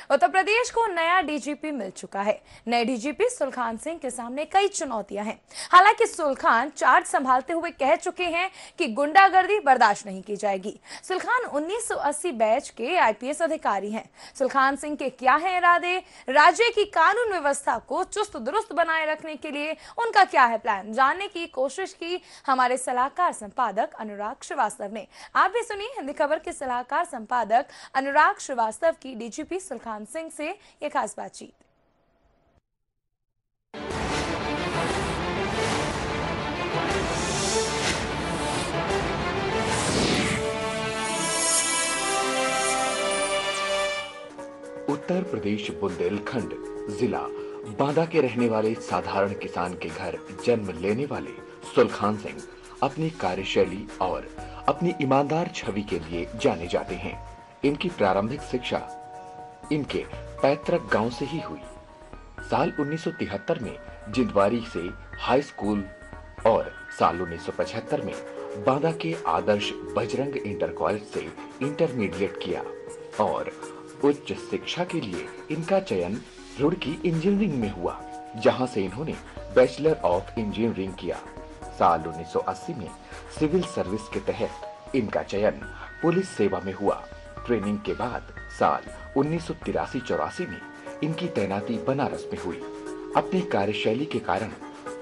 उत्तर प्रदेश को नया डीजीपी मिल चुका है। नए डीजीपी सुलखान सिंह के सामने कई चुनौतियां हैं। हालांकि सुलखान चार्ज संभालते हुए कह चुके हैं कि गुंडागर्दी बर्दाश्त नहीं की जाएगी। सुलखान 1980 बैच के आईपीएस अधिकारी हैं। सुलखान सिंह के क्या है इरादे, राज्य की कानून व्यवस्था को चुस्त दुरुस्त बनाए रखने के लिए उनका क्या है प्लान, जानने की कोशिश की हमारे सलाहकार संपादक अनुराग श्रीवास्तव ने। आप भी सुनिए हिंदी खबर के सलाहकार संपादक अनुराग श्रीवास्तव की डीजीपी सुलखान सिंह से यह खास बातचीत। उत्तर प्रदेश बुंदेलखंड जिला बांदा के रहने वाले साधारण किसान के घर जन्म लेने वाले सुलखान सिंह अपनी कार्यशैली और अपनी ईमानदार छवि के लिए जाने जाते हैं। इनकी प्रारंभिक शिक्षा इनके पैतृक गांव से ही हुई। साल 1973 में जिंदवारी से हाई स्कूल और साल 1975 में बांदा के आदर्श बजरंग इंटर कॉलेज से इंटरमीडिएट किया और उच्च शिक्षा के लिए इनका चयन रुड़की इंजीनियरिंग में हुआ, जहां से इन्होंने बैचलर ऑफ इंजीनियरिंग किया। साल 1980 में सिविल सर्विस के तहत इनका चयन पुलिस सेवा में हुआ। ट्रेनिंग के बाद साल 1983-84 में इनकी तैनाती बनारस में हुई। अपनी कार्यशैली के कारण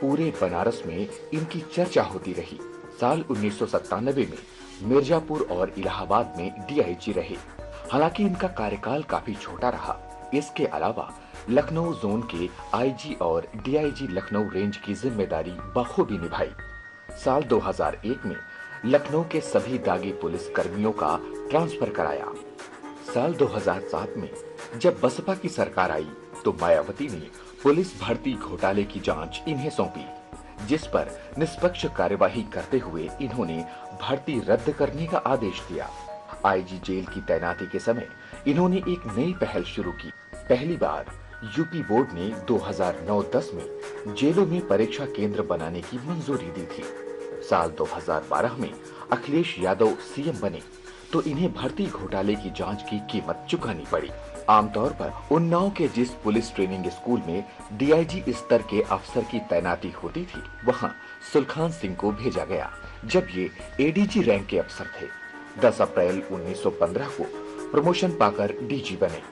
पूरे बनारस में इनकी चर्चा होती रही। साल 1997 में मिर्जापुर और इलाहाबाद में डीआईजी रहे। हालांकि इनका कार्यकाल काफी छोटा रहा। इसके अलावा लखनऊ जोन के आईजी और डीआईजी लखनऊ रेंज की जिम्मेदारी बखूबी निभाई। साल 2001 में लखनऊ के सभी दागी पुलिस कर्मियों का ट्रांसफर कराया। साल 2007 में जब बसपा की सरकार आई तो मायावती ने पुलिस भर्ती घोटाले की जांच इन्हें सौंपी, जिस पर निष्पक्ष कार्यवाही करते हुए इन्होंने भर्ती रद्द करने का आदेश दिया। आईजी जेल की तैनाती के समय इन्होंने एक नई पहल शुरू की। पहली बार यूपी बोर्ड ने 2009-10 में जेलों में परीक्षा केंद्र बनाने की मंजूरी दी थी। साल 2012 में अखिलेश यादव सीएम बने तो इन्हें भर्ती घोटाले की जांच की कीमत चुकानी पड़ी। आमतौर पर उन्नाव के जिस पुलिस ट्रेनिंग स्कूल में डीआईजी स्तर के अफसर की तैनाती होती थी, वहां सुलखान सिंह को भेजा गया जब ये एडीजी रैंक के अफसर थे। 10 अप्रैल 1915 को प्रमोशन पाकर डीजी बने।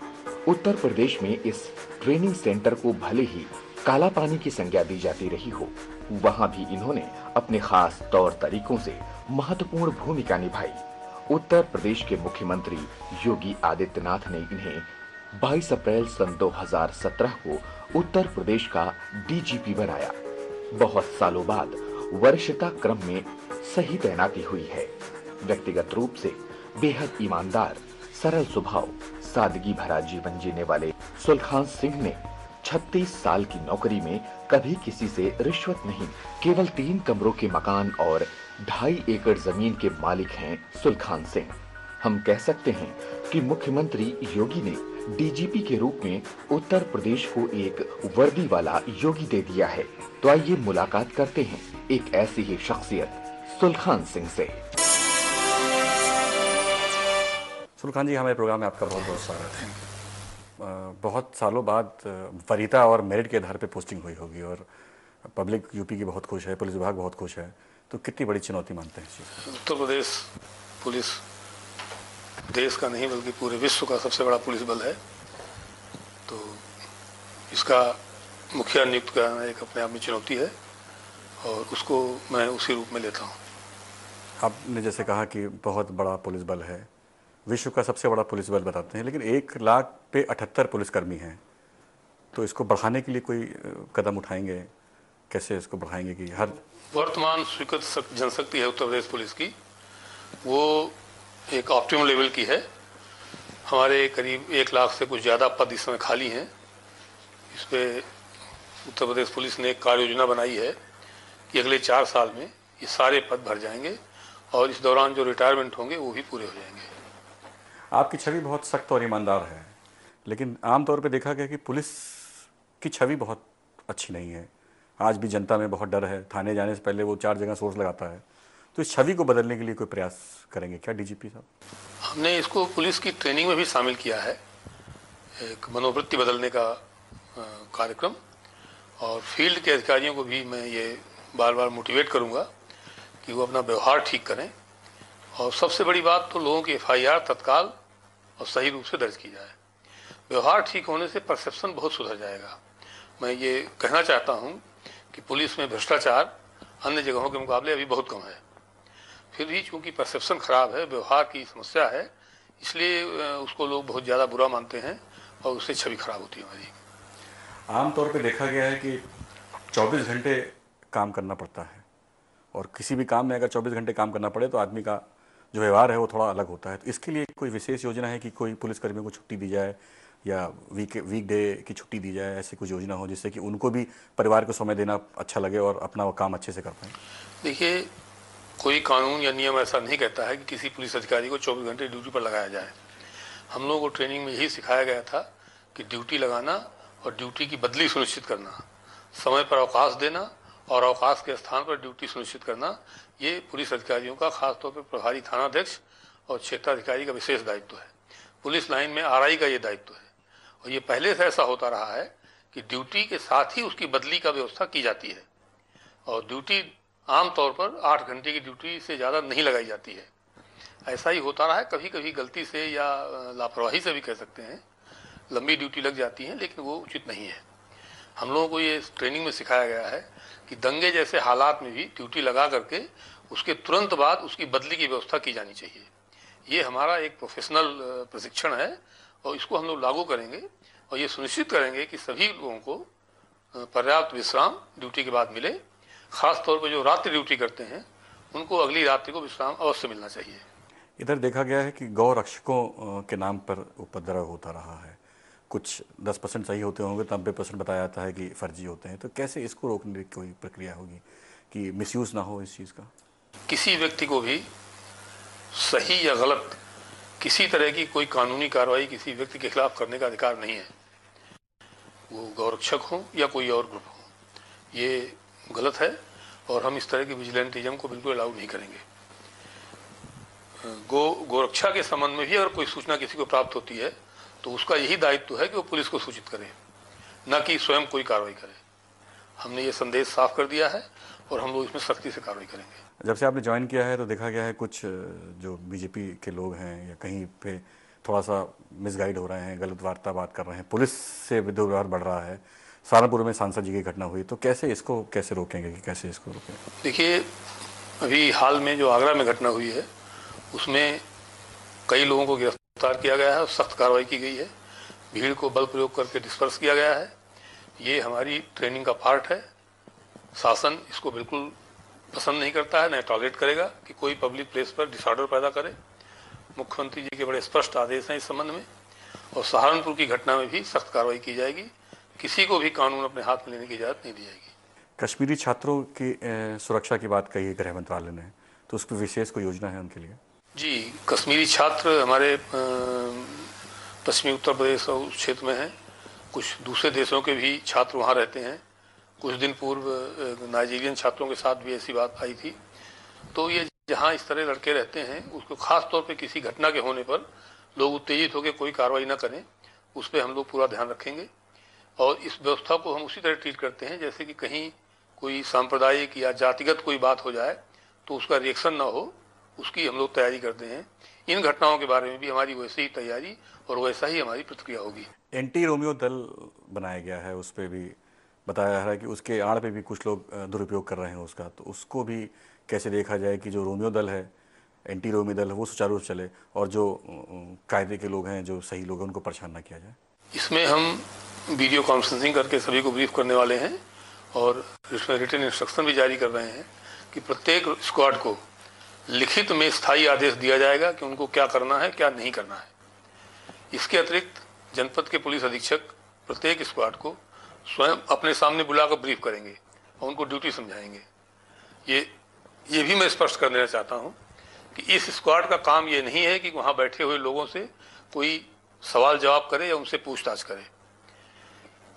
उत्तर प्रदेश में इस ट्रेनिंग सेंटर को भले ही काला पानी की संज्ञा दी जाती रही हो, वहां भी इन्होंने अपने खास तौर तरीकों से महत्वपूर्ण भूमिका निभाई। उत्तर प्रदेश के मुख्यमंत्री योगी आदित्यनाथ ने इन्हें 22 अप्रैल सन 2017 को उत्तर प्रदेश का डीजीपी बनाया। बहुत सालों बाद वरिष्ठता क्रम में सही तैनाती हुई है। व्यक्तिगत रूप से बेहद ईमानदार, सरल स्वभाव, सादगी भरा जीवन जीने वाले सुलखान सिंह ने 36 साल की नौकरी में कभी किसी से रिश्वत नहीं। केवल 3 कमरों के मकान और 2.5 एकड़ जमीन के मालिक हैं सुलखान सिंह। हम कह सकते हैं कि मुख्यमंत्री योगी ने डीजीपी के रूप में उत्तर प्रदेश को एक वर्दी वाला योगी दे दिया है। तो आइए मुलाकात करते हैं एक ऐसी ही शख्सियत सुलखान सिंह से। सुलखान जी, हमारे प्रोग्राम में आपका बहुत बहुत स्वागत है। बहुत सालों बाद वरीयता और मेरिट के आधार पे पोस्टिंग हुई होगी और पब्लिक यूपी की बहुत खुश है, पुलिस विभाग बहुत खुश है, तो कितनी बड़ी चुनौती मानते हैं इस चीज़ को? उत्तर प्रदेश पुलिस देश का नहीं बल्कि पूरे विश्व का सबसे बड़ा पुलिस बल है, तो इसका मुखिया नियुक्त करना एक अपने आप में चुनौती है और उसको मैं उसी रूप में लेता हूँ। आपने जैसे कहा कि बहुत बड़ा पुलिस बल है, विश्व का सबसे बड़ा पुलिस बल बताते हैं, लेकिन 1 लाख पे 78 पुलिसकर्मी हैं, तो इसको बढ़ाने के लिए कोई कदम उठाएंगे? कैसे इसको बढ़ाएंगे कि हर वर्तमान स्वीकृत जनशक्ति है उत्तर प्रदेश पुलिस की, वो एक ऑप्टिमम लेवल की है। हमारे करीब 1 लाख से कुछ ज़्यादा पद इस समय खाली हैं। इस पर उत्तर प्रदेश पुलिस ने एक कार्य योजना बनाई है कि अगले 4 साल में ये सारे पद भर जाएंगे और इस दौरान जो रिटायरमेंट होंगे वो भी पूरे हो जाएंगे। आपकी छवि बहुत सख्त और ईमानदार है, लेकिन आमतौर पे देखा गया कि पुलिस की छवि बहुत अच्छी नहीं है। आज भी जनता में बहुत डर है, थाने जाने से पहले वो 4 जगह सोर्स लगाता है। तो इस छवि को बदलने के लिए कोई प्रयास करेंगे क्या डीजीपी साहब? हमने इसको पुलिस की ट्रेनिंग में भी शामिल किया है। एक मनोवृत्ति बदलने का कार्यक्रम, और फील्ड के अधिकारियों को भी मैं ये बार बार मोटिवेट करूंगा कि वो अपना व्यवहार ठीक करें, और सबसे बड़ी बात तो लोगों की FIR तत्काल और सही रूप से दर्ज की जाए। व्यवहार ठीक होने से परसेप्शन बहुत सुधर जाएगा। मैं ये कहना चाहता हूँ कि पुलिस में भ्रष्टाचार अन्य जगहों के मुकाबले अभी बहुत कम है, फिर भी चूंकि परसेप्शन खराब है, व्यवहार की समस्या है, इसलिए उसको लोग बहुत ज़्यादा बुरा मानते हैं और उससे छवि खराब होती है हमारी। आमतौर पे देखा गया है कि 24 घंटे काम करना पड़ता है, और किसी भी काम में अगर 24 घंटे काम करना पड़े तो आदमी का जो व्यवहार है वो थोड़ा अलग होता है। तो इसके लिए कोई विशेष योजना है कि कोई पुलिसकर्मियों को छुट्टी दी जाए या वीकडे की छुट्टी दी जाए, ऐसी कुछ योजना हो जिससे कि उनको भी परिवार को समय देना अच्छा लगे और अपना वो काम अच्छे से कर पाएँ? देखिए, कोई कानून या नियम ऐसा नहीं कहता है कि किसी पुलिस अधिकारी को 24 घंटे ड्यूटी पर लगाया जाए। हम लोगों को ट्रेनिंग में यही सिखाया गया था कि ड्यूटी लगाना और ड्यूटी की बदली सुनिश्चित करना, समय पर अवकाश देना और अवकाश के स्थान पर ड्यूटी सुनिश्चित करना, ये पुलिस अधिकारियों का, खासतौर पर प्रभारी थानाध्यक्ष और क्षेत्राधिकारी का विशेष दायित्व है। पुलिस लाइन में RI का ये दायित्व है, और ये पहले से ऐसा होता रहा है कि ड्यूटी के साथ ही उसकी बदली का व्यवस्था की जाती है, और ड्यूटी आमतौर पर 8 घंटे की ड्यूटी से ज़्यादा नहीं लगाई जाती है। ऐसा ही होता रहा है, कभी कभी गलती से या लापरवाही से भी कह सकते हैं, लंबी ड्यूटी लग जाती है, लेकिन वो उचित नहीं है। हम लोगों को ये ट्रेनिंग में सिखाया गया है कि दंगे जैसे हालात में भी ड्यूटी लगा करके उसके तुरंत बाद उसकी बदली की व्यवस्था की जानी चाहिए। ये हमारा एक प्रोफेशनल प्रशिक्षण है, और इसको हम लोग लागू करेंगे और ये सुनिश्चित करेंगे कि सभी लोगों को पर्याप्त विश्राम ड्यूटी के बाद मिले। खास तौर पर जो रात्रि ड्यूटी करते हैं उनको अगली रात्रि को विश्राम अवश्य मिलना चाहिए। इधर देखा गया है कि गौ रक्षकों के नाम पर उपद्रव होता रहा है। कुछ 10% सही होते होंगे, 90% बताया जाता है कि फर्जी होते हैं। तो कैसे इसको रोकने की कोई प्रक्रिया होगी कि मिसयूज़ ना हो इस चीज़ का? किसी व्यक्ति को भी सही या गलत किसी तरह की कोई कानूनी कार्रवाई किसी व्यक्ति के खिलाफ करने का अधिकार नहीं है, वो गौरक्षक हो या कोई और ग्रुप हो। ये गलत है और हम इस तरह की विजिलेंटिज्म को बिल्कुल अलाउ नहीं करेंगे। गोरक्षा के संबंध में भी अगर कोई सूचना किसी को प्राप्त होती है तो उसका यही दायित्व है कि वो पुलिस को सूचित करे, न कि स्वयं कोई कार्रवाई करे। हमने ये संदेश साफ कर दिया है और हम लोग इसमें सख्ती से कार्रवाई करेंगे। जब से आपने ज्वाइन किया है तो देखा गया है कुछ जो बीजेपी के लोग हैं या कहीं पे थोड़ा सा मिसगाइड हो रहे हैं, गलत वार्ता बात कर रहे हैं, पुलिस से दुर्व्यवहार बढ़ रहा है। सहारनपुर में सांसद जी की घटना हुई, तो कैसे इसको रोकेंगे कि कैसे इसको रोकें? देखिए, अभी हाल में जो आगरा में घटना हुई है उसमें कई लोगों को गिरफ्तार किया गया है और सख्त कार्रवाई की गई है। भीड़ को बल प्रयोग करके डिस्पर्स किया गया है। ये हमारी ट्रेनिंग का पार्ट है। शासन इसको बिल्कुल पसंद नहीं करता है, न टॉलरेट करेगा कि कोई पब्लिक प्लेस पर डिसऑर्डर पैदा करे। मुख्यमंत्री जी के बड़े स्पष्ट आदेश हैं इस संबंध में, और सहारनपुर की घटना में भी सख्त कार्रवाई की जाएगी। किसी को भी कानून अपने हाथ में लेने की इजाज़त नहीं दी जाएगी। कश्मीरी छात्रों की सुरक्षा की बात कही है गृह मंत्रालय ने, तो उस पर विशेष कोई योजना है उनके लिए? जी, कश्मीरी छात्र हमारे पश्चिमी उत्तर प्रदेश और उस क्षेत्र में हैं। कुछ दूसरे देशों के भी छात्र वहाँ रहते हैं। कुछ दिन पूर्व नाइजीरियन छात्रों के साथ भी ऐसी बात आई थी। तो ये जहाँ इस तरह लड़के रहते हैं उसको खास तौर पे किसी घटना के होने पर लोग उत्तेजित होकर कोई कार्रवाई ना करें, उस पर हम लोग पूरा ध्यान रखेंगे। और इस व्यवस्था को हम उसी तरह ट्रीट करते हैं जैसे कि कहीं कोई सांप्रदायिक या जातिगत कोई बात हो जाए तो उसका रिएक्शन ना हो, उसकी हम लोग तैयारी करते हैं। इन घटनाओं के बारे में भी हमारी वैसे ही तैयारी और वैसा ही हमारी प्रतिक्रिया होगी। एंटी रोमियो दल बनाया गया है, उस पर भी बताया जा रहा है कि उसके आड़ पे भी कुछ लोग दुरुपयोग कर रहे हैं उसका, तो उसको भी कैसे देखा जाए कि जो रोमियो दल है, एंटी रोमियो दल है, वो सुचारू रूप चले और जो कायदे के लोग हैं, जो सही लोग हैं, उनको परेशान ना किया जाए। इसमें हम वीडियो कॉन्फ्रेंसिंग करके सभी को ब्रीफ करने वाले हैं और इसमें रिटन इंस्ट्रक्शन भी जारी कर रहे हैं कि प्रत्येक स्क्वाड को लिखित में स्थायी आदेश दिया जाएगा कि उनको क्या करना है, क्या नहीं करना है। इसके अतिरिक्त जनपद के पुलिस अधीक्षक प्रत्येक स्क्वाड को स्वयं अपने सामने बुलाकर ब्रीफ करेंगे और उनको ड्यूटी समझाएंगे। ये भी मैं स्पष्ट कर देना चाहता हूं कि इस स्क्वाड का काम ये नहीं है कि वहां बैठे हुए लोगों से कोई सवाल जवाब करे या उनसे पूछताछ करे।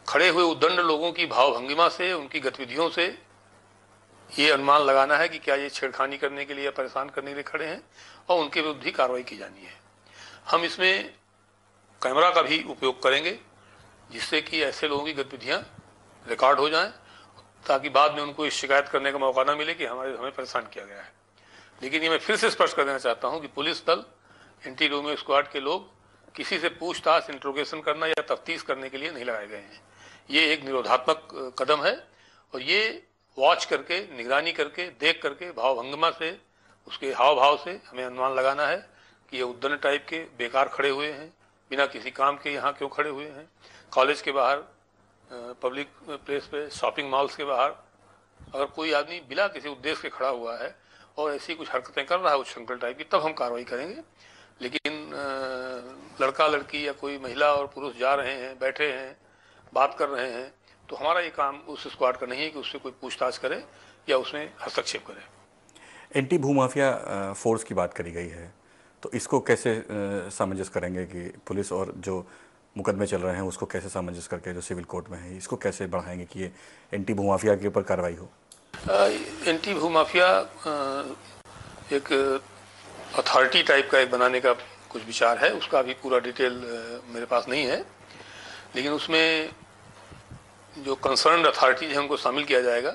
खड़े हुए उद्दंड लोगों की भावभंगिमा से, उनकी गतिविधियों से ये अनुमान लगाना है कि क्या ये छेड़खानी करने के लिए या परेशान करने के लिए खड़े हैं, और उनके विरुद्ध भी कार्रवाई की जानी है। हम इसमें कैमरा का भी उपयोग करेंगे, जिससे कि ऐसे लोगों की गतिविधियां रिकॉर्ड हो जाएं, ताकि बाद में उनको इस शिकायत करने का मौका ना मिले कि हमें परेशान किया गया है। लेकिन ये मैं फिर से स्पष्ट कर देना चाहता हूं कि पुलिस दल, एंटी रोमियो स्क्वाड के लोग किसी से पूछताछ, इंट्रोगेशन करना या तफ्तीश करने के लिए नहीं लगाए गए हैं। ये एक निरोधात्मक कदम है और ये वॉच करके, निगरानी करके, देख करके, भावभंगिमा से, उसके हाव भाव से हमें अनुमान लगाना है कि ये उद्दंड टाइप के बेकार खड़े हुए हैं, बिना किसी काम के यहाँ क्यों खड़े हुए हैं। कॉलेज के बाहर, पब्लिक प्लेस पे, शॉपिंग मॉल्स के बाहर अगर कोई आदमी बिना किसी उद्देश्य के खड़ा हुआ है और ऐसी कुछ हरकतें कर रहा है उच्छृंखल टाइप की, तब हम कार्रवाई करेंगे। लेकिन लड़का लड़की या कोई महिला और पुरुष जा रहे हैं, बैठे हैं, बात कर रहे हैं, तो हमारा ये काम उस स्क्वाड का नहीं है कि उससे कोई पूछताछ करे या उसमें हस्तक्षेप करे। एंटी भूमाफिया फोर्स की बात करी गई है, तो इसको कैसे सामंजस्य करेंगे कि पुलिस और जो मुकदमे चल रहे हैं उसको कैसे सामंजस्य करके जो सिविल कोर्ट में है, इसको कैसे बढ़ाएंगे कि ये एंटी भूमाफिया के ऊपर कार्रवाई हो? एंटी भूमाफिया एक अथॉरिटी टाइप का एक बनाने का कुछ विचार है, उसका अभी पूरा डिटेल मेरे पास नहीं है, लेकिन उसमें जो कंसर्न्ड अथॉरिटीज हैं उनको शामिल किया जाएगा।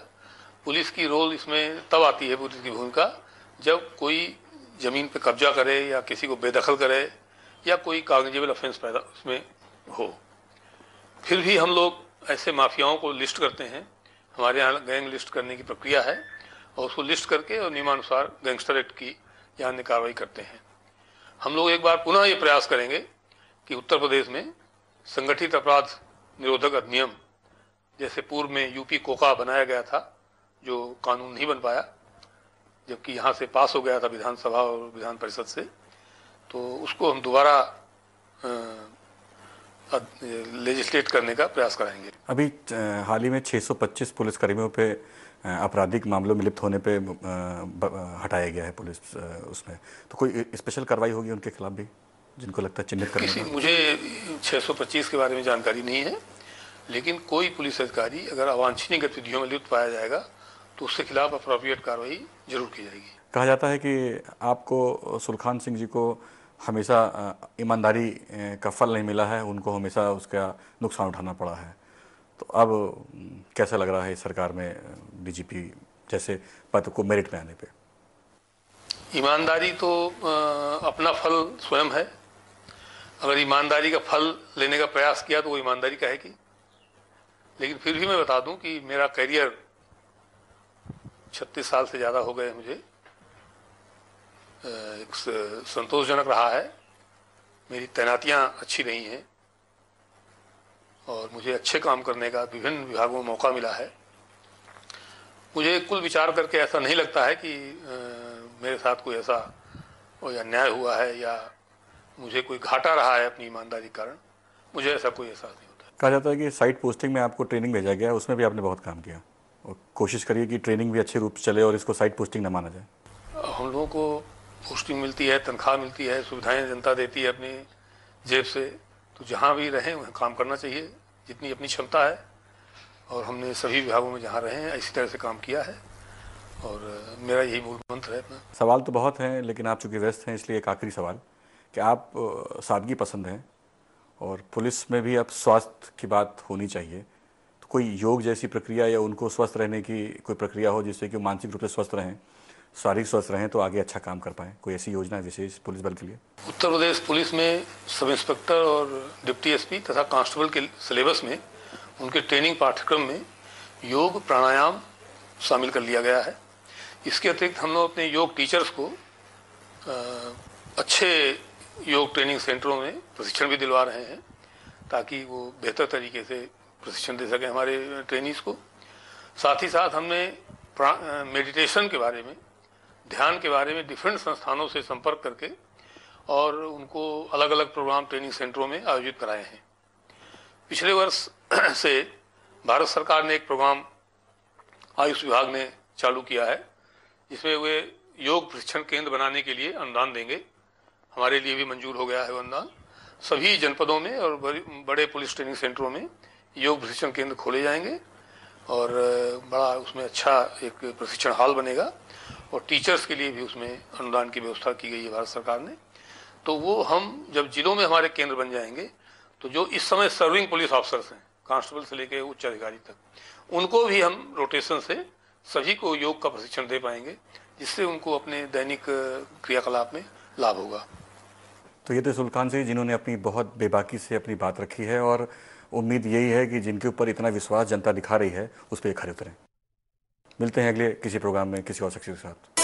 पुलिस की रोल इसमें तब आती है, पुलिस की भूमिका, जब कोई जमीन पे कब्जा करे या किसी को बेदखल करे या कोई कॉग्निजेबल ऑफेंस पैदा उसमें हो। फिर भी हम लोग ऐसे माफियाओं को लिस्ट करते हैं, हमारे यहाँ गैंग लिस्ट करने की प्रक्रिया है, और उसको लिस्ट करके और नियमानुसार गैंगस्टर एक्ट की या अन्य कार्रवाई करते हैं। हम लोग एक बार पुनः ये प्रयास करेंगे कि उत्तर प्रदेश में संगठित अपराध निरोधक अधिनियम, जैसे पूर्व में यूपी कोका बनाया गया था, जो कानून नहीं बन पाया, जबकि यहाँ से पास हो गया था विधानसभा और विधान परिषद से, तो उसको हम दोबारा लेजिस्लेट करने का प्रयास कराएंगे। अभी हाल ही में 625 पुलिसकर्मियों पे आपराधिक मामलों में लिप्त होने पे हटाया गया है पुलिस उसमें, तो कोई स्पेशल कार्रवाई होगी उनके खिलाफ भी, जिनको लगता है चिन्हित करने का? मुझे 625 के बारे में जानकारी नहीं है, लेकिन कोई पुलिस अधिकारी अगर अवांछनीय गतिविधियों में लिप्त पाया जाएगा तो उसके खिलाफ अप्रोप्रिएट कार्रवाई जरूर की जाएगी। कहा जाता है कि आपको सुलखान सिंह जी को हमेशा ईमानदारी का फल नहीं मिला है, उनको हमेशा उसका नुकसान उठाना पड़ा है, तो अब कैसा लग रहा है सरकार में डीजीपी जैसे पद को मेरिट में आने पे? ईमानदारी तो अपना फल स्वयं है। अगर ईमानदारी का फल लेने का प्रयास किया तो वो ईमानदारी कहेगी। लेकिन फिर भी मैं बता दूं कि मेरा करियर 36 साल से ज़्यादा हो गए मुझे, एक संतोषजनक रहा है। मेरी तैनातियां अच्छी रही हैं और मुझे अच्छे काम करने का विभिन्न विभागों में मौका मिला है। मुझे कुल विचार करके ऐसा नहीं लगता है कि मेरे साथ कोई ऐसा या अन्याय हुआ है या मुझे कोई घाटा रहा है अपनी ईमानदारी के कारण। मुझे ऐसा कोई एहसास नहीं होता। कहा जाता है कि साइट पोस्टिंग में आपको ट्रेनिंग भेजा गया, उसमें भी आपने बहुत काम किया, और कोशिश करिए कि ट्रेनिंग भी अच्छे रूप से चले और इसको साइट पोस्टिंग न माना जाए। हम लोगों को पोस्टिंग मिलती है, तनख्वाह मिलती है, सुविधाएं जनता देती है अपनी जेब से, तो जहाँ भी रहें वहाँ काम करना चाहिए जितनी अपनी क्षमता है, और हमने सभी विभागों में जहाँ रहे हैं इसी तरह से काम किया है, और मेरा यही मूल मंत्र है अपना। सवाल तो बहुत हैं, लेकिन आप चूँकि व्यस्त हैं इसलिए एक आखिरी सवाल कि आप सादगी पसंद हैं और पुलिस में भी अब स्वास्थ्य की बात होनी चाहिए, तो कोई योग जैसी प्रक्रिया या उनको स्वस्थ रहने की कोई प्रक्रिया हो जिससे कि मानसिक रूप से स्वस्थ रहें, शारीरिक स्वस्थ रहें, तो आगे अच्छा काम कर पाएँ, कोई ऐसी योजना विशेष पुलिस बल के लिए? उत्तर प्रदेश पुलिस में सब इंस्पेक्टर और डिप्टी एसपी तथा कांस्टेबल के सिलेबस में उनके ट्रेनिंग पाठ्यक्रम में योग प्राणायाम शामिल कर लिया गया है। इसके अतिरिक्त हम लोग अपने योग टीचर्स को अच्छे योग ट्रेनिंग सेंटरों में प्रशिक्षण भी दिलवा रहे हैं, ताकि वो बेहतर तरीके से प्रशिक्षण दे सकें हमारे ट्रेनीज को। साथ ही साथ हमने मेडिटेशन के बारे में, ध्यान के बारे में डिफरेंट संस्थानों से संपर्क करके और उनको अलग अलग प्रोग्राम ट्रेनिंग सेंटरों में आयोजित कराए हैं। पिछले वर्ष से भारत सरकार ने एक प्रोग्राम आयुष विभाग ने चालू किया है, जिसमें वे योग प्रशिक्षण केंद्र बनाने के लिए अनुदान देंगे। हमारे लिए भी मंजूर हो गया है वो अनुदान। सभी जनपदों में और बड़े पुलिस ट्रेनिंग सेंटरों में योग प्रशिक्षण केंद्र खोले जाएंगे और बड़ा उसमें अच्छा एक प्रशिक्षण हॉल बनेगा, और टीचर्स के लिए भी उसमें अनुदान की व्यवस्था की गई है भारत सरकार ने। तो वो हम जब जिलों में हमारे केंद्र बन जाएंगे तो जो इस समय सर्विंग पुलिस ऑफिसर्स हैं, कांस्टेबल से लेकर उच्च अधिकारी तक, उनको भी हम रोटेशन से सभी को योग का प्रशिक्षण दे पाएंगे, जिससे उनको अपने दैनिक क्रियाकलाप में लाभ होगा। तो ये तो सुल्खान सिंह जिन्होंने अपनी बहुत बेबाकी से अपनी बात रखी है, और उम्मीद यही है कि जिनके ऊपर इतना विश्वास जनता दिखा रही है उस पर खरे उतरें। मिलते हैं अगले किसी प्रोग्राम में किसी और शख्स के साथ।